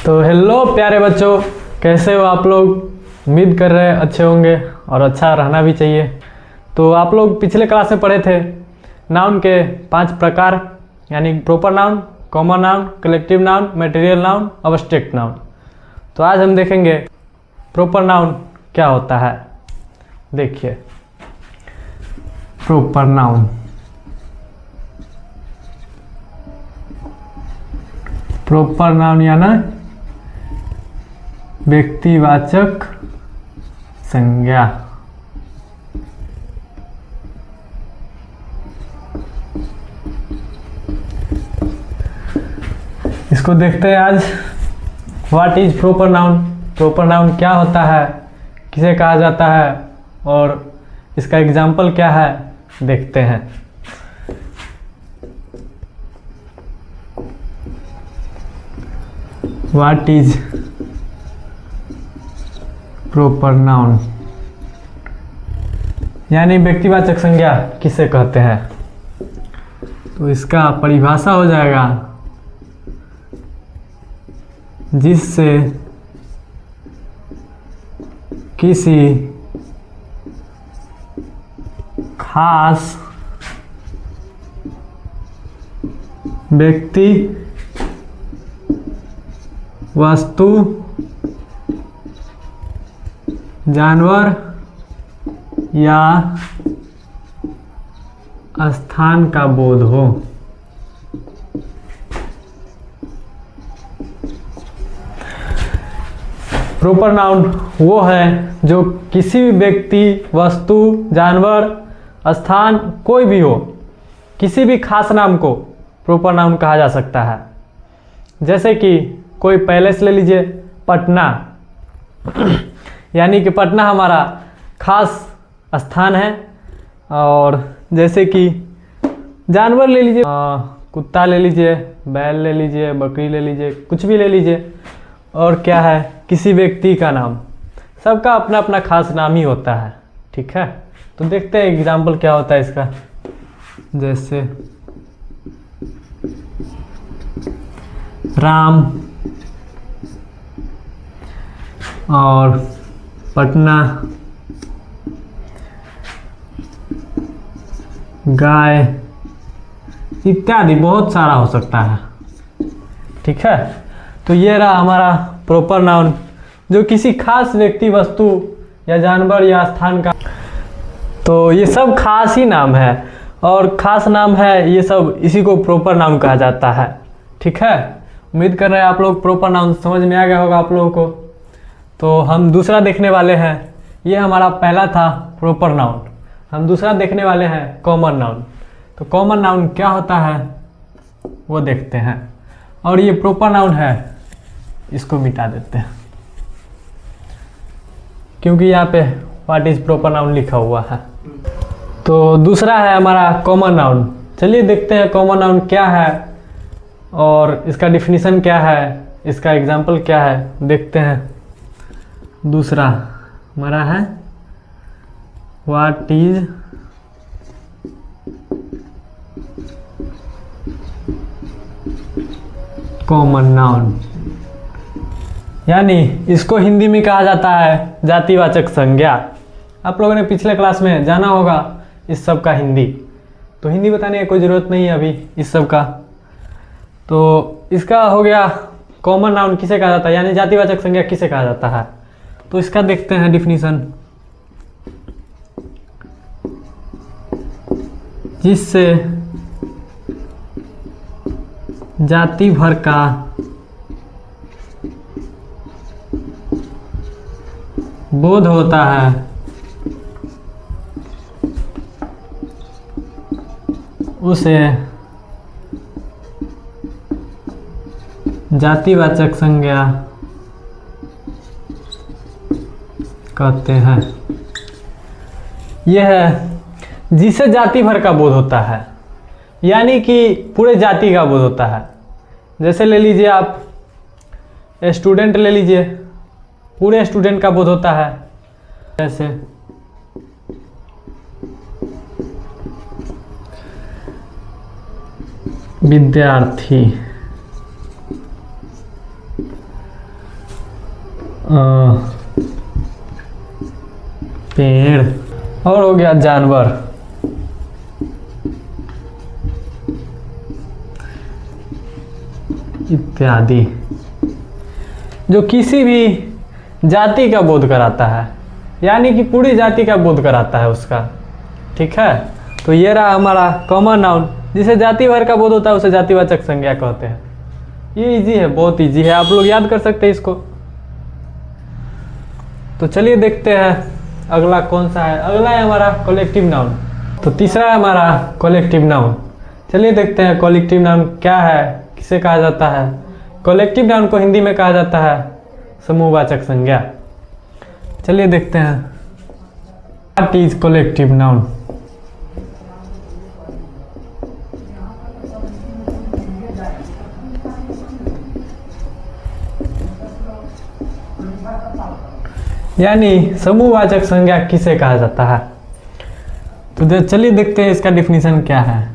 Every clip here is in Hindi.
तो हेलो प्यारे बच्चों, कैसे हो आप लोग। उम्मीद कर रहे हैं अच्छे होंगे और अच्छा रहना भी चाहिए। तो आप लोग पिछले क्लास में पढ़े थे नाउन के 5 प्रकार, यानी proper noun, common noun, collective noun, material noun, abstract noun. तो आज हम देखेंगे प्रॉपर नाउन क्या होता है। देखिए, प्रॉपर नाउन, प्रॉपर नाउन यानी व्यक्तिवाचक संज्ञा। इसको देखते हैं आज। What is proper noun, proper noun क्या होता है, किसे कहा जाता है और इसका एग्जाम्पल क्या है, देखते हैं। व्हाट इज प्रॉपर नाउन यानी व्यक्तिवाचक संज्ञा किसे कहते हैं। तो इसका परिभाषा हो जाएगा जिससे किसी खास व्यक्ति, वस्तु, जानवर या स्थान का बोध हो। प्रॉपर नाउन वो है जो किसी भी व्यक्ति, वस्तु, जानवर, स्थान, कोई भी हो, किसी भी खास नाम को प्रॉपर नाउन कहा जा सकता है। जैसे कि कोई पैलेस ले लीजिए, पटना, यानी कि पटना हमारा खास स्थान है। और जैसे कि जानवर ले लीजिए, कुत्ता ले लीजिए, बैल ले लीजिए, बकरी ले लीजिए, कुछ भी ले लीजिए। और क्या है, किसी व्यक्ति का नाम, सबका अपना अपना खास नाम ही होता है। ठीक है, तो देखते हैं एग्जाम्पल क्या होता है इसका। जैसे राम और पटना, गाय इत्यादि बहुत सारा हो सकता है। ठीक है, तो ये रहा हमारा प्रॉपर नाउन जो किसी खास व्यक्ति, वस्तु या जानवर या स्थान का। तो ये सब खास ही नाम है और खास नाम है, ये सब इसी को प्रॉपर नाउन कहा जाता है। ठीक है, उम्मीद कर रहे हैं आप लोग प्रॉपर नाउन समझ में आ गया होगा आप लोगों को। तो हम दूसरा देखने वाले हैं। ये हमारा पहला था प्रॉपर नाउन, हम दूसरा देखने वाले हैं कॉमन नाउन। तो कॉमन नाउन क्या होता है वो देखते हैं। और ये प्रॉपर नाउन है, इसको मिटा देते हैं क्योंकि यहाँ पे व्हाट इज प्रॉपर नाउन लिखा हुआ है। तो दूसरा है हमारा कॉमन नाउन। चलिए देखते हैं कॉमन नाउन क्या है और इसका डिफिनीशन क्या है, इसका एग्जाम्पल क्या है, देखते हैं। दूसरा हमारा है व्हाट इज कॉमन नाउन, यानी इसको हिंदी में कहा जाता है जातिवाचक संज्ञा। आप लोगों ने पिछले क्लास में जाना होगा इस सब का हिंदी, तो हिंदी बताने की कोई ज़रूरत नहीं है अभी इस सब का। तो इसका हो गया कॉमन नाउन किसे कहा जाता है, यानी जातिवाचक संज्ञा किसे कहा जाता है। तो इसका देखते हैं डिफिनीशन। जिससे जाति भर का बोध होता है, उसे जातिवाचक संज्ञा कहते हैं। यह है जिसे जाति भर का बोध होता है, यानी कि पूरे जाति का बोध होता है। जैसे ले लीजिए आप स्टूडेंट ले लीजिए, पूरे स्टूडेंट का बोध होता है। जैसे विद्यार्थी, पेड़, और हो गया जानवर, इत्यादि, जो किसी भी जाति का बोध कराता है, यानी कि पूरी जाति का बोध कराता है उसका। ठीक है, तो ये रहा हमारा कॉमन नाउन, जिसे जाति भर का बोध होता है उसे जातिवाचक संज्ञा कहते हैं। ये इजी है, बहुत इजी है, आप लोग याद कर सकते हैं इसको। तो चलिए देखते हैं अगला कौन सा है। अगला है हमारा कलेक्टिव नाउन। तो तीसरा है हमारा कलेक्टिव नाउन। चलिए देखते हैं कलेक्टिव नाउन क्या है, किसे कहा जाता है। कलेक्टिव नाउन को हिंदी में कहा जाता है समूहवाचक संज्ञा। चलिए देखते हैं व्हाट इज कलेक्टिव नाउन। यानी समूहवाचक संज्ञा किसे कहा जाता है। तो चलिए देखते हैं इसका डिफिनीशन क्या है।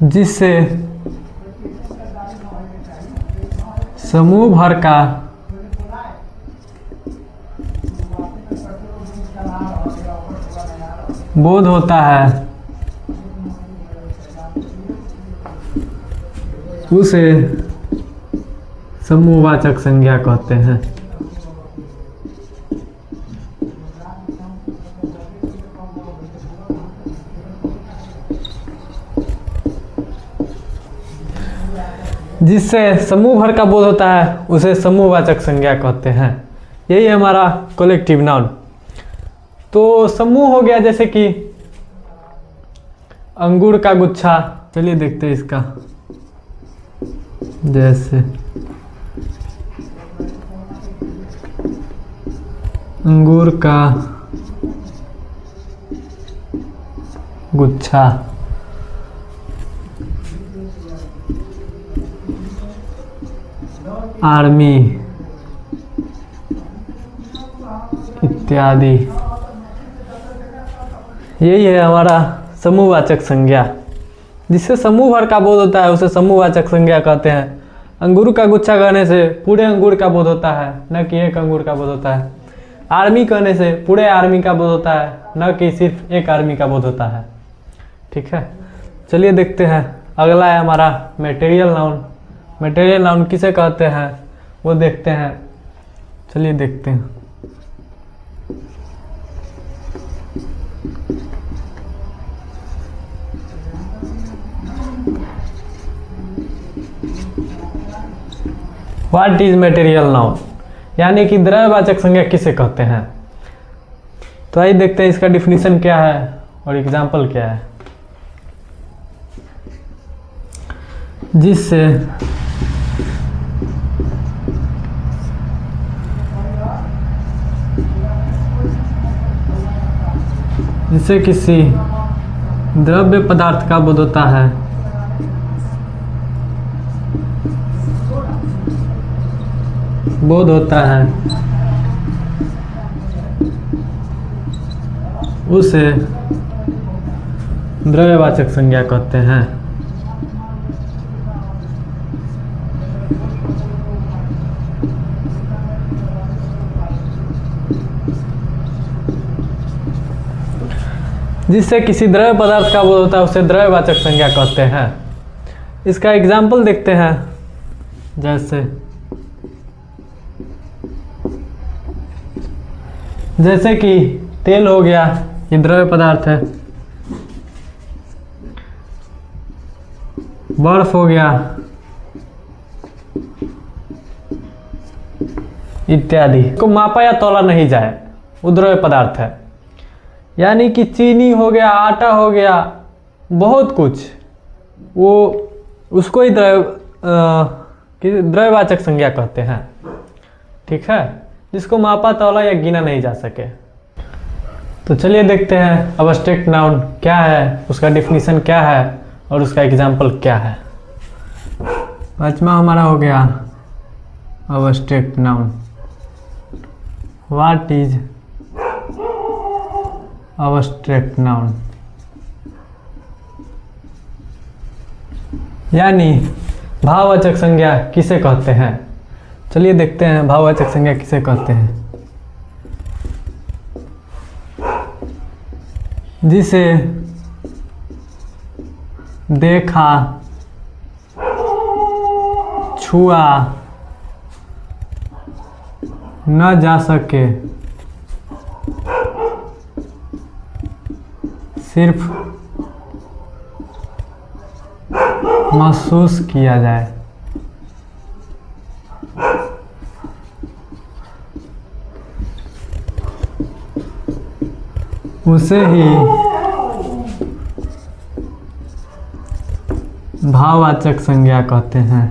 जिससे समूह भर का बोध होता है उसे समूहवाचक संज्ञा कहते हैं। जिससे समूह भर का बोध होता है उसे समूहवाचक संज्ञा कहते हैं। यही है हमारा कलेक्टिव नाउन। तो समूह हो गया जैसे कि अंगूर का गुच्छा। चलिए देखते हैं इसका। जैसे अंगूर का गुच्छा, आर्मी इत्यादि। यही है हमारा समूहवाचक संज्ञा। जिससे समूह भर का बोध होता है उसे समूहवाचक संज्ञा कहते हैं। अंगूर का गुच्छा कहने से पूरे अंगूर का बोध होता है, न कि एक अंगूर का बोध होता है। आर्मी कहने से पूरे आर्मी का बोध होता है, न कि सिर्फ एक आर्मी का बोध होता है। ठीक है, चलिए देखते हैं। अगला है हमारा मटेरियल नाउन। मटेरियल नाउन किसे कहते हैं वो देखते हैं। चलिए देखते हैं। व्हाट इज मटेरियल नाउन, यानी कि द्रव्यवाचक संज्ञा किसे कहते हैं। तो आइए देखते हैं इसका डिफिनीशन क्या है और एग्जाम्पल क्या है। जिससे किसी द्रव्य पदार्थ का बोध होता है उसे द्रव्यवाचक संज्ञा कहते हैं। जिससे किसी द्रव्य पदार्थ का बोध होता है उसे द्रव्यवाचक संज्ञा कहते हैं। इसका एग्जाम्पल देखते हैं। जैसे कि तेल हो गया, ये द्रव्य पदार्थ है। बर्फ हो गया इत्यादि। को मापा या तौला नहीं जाए, वो द्रव्य पदार्थ है। यानी कि चीनी हो गया, आटा हो गया, बहुत कुछ, वो उसको ही द्रव्यवाचक संज्ञा कहते हैं। ठीक है, जिसको मापा तौला या गिना नहीं जा सके। तो चलिए देखते हैं अब्स्ट्रैक्ट नाउन क्या है, उसका डिफिनीशन क्या है और उसका एग्जाम्पल क्या है। पांचवा हमारा हो गया abstract noun. What is abstract noun, यानी भाववाचक संज्ञा किसे कहते हैं? चलिए देखते हैं भाववाचक संज्ञा किसे कहते हैं। जिसे देखा, छुआ न जा सके, सिर्फ महसूस किया जाए, उसे ही भाववाचक संज्ञा कहते हैं।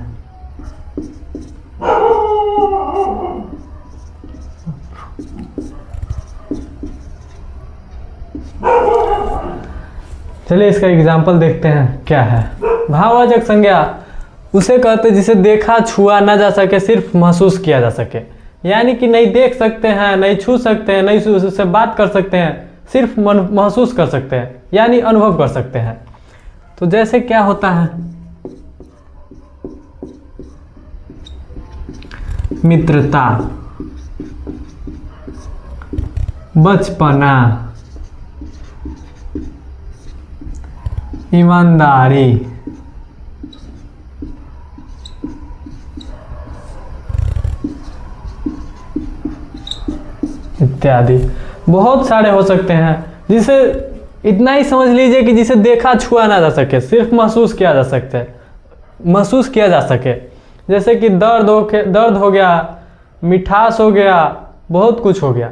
चलिए इसका एग्जाम्पल देखते हैं क्या है। भाववाचक संज्ञा उसे कहते हैं जिसे देखा छुआ ना जा सके, सिर्फ महसूस किया जा सके। यानी कि नहीं देख सकते हैं, नहीं छू सकते हैं, नहीं उससे बात कर सकते हैं, सिर्फ महसूस कर सकते हैं, यानी अनुभव कर सकते हैं। तो जैसे क्या होता है, मित्रता, बचपना, ईमानदारी, इत्यादि बहुत सारे हो सकते हैं। जिसे इतना ही समझ लीजिए कि जिसे देखा छुआ ना जा सके, सिर्फ महसूस किया जा सकता है, महसूस किया जा सके। जैसे कि दर्द हो गया, मिठास हो गया, बहुत कुछ हो गया,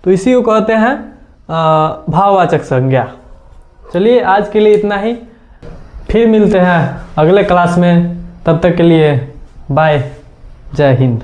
तो इसी को कहते हैं भाववाचक संज्ञा। चलिए आज के लिए इतना ही, फिर मिलते हैं अगले क्लास में। तब तक के लिए बाय, जय हिंद।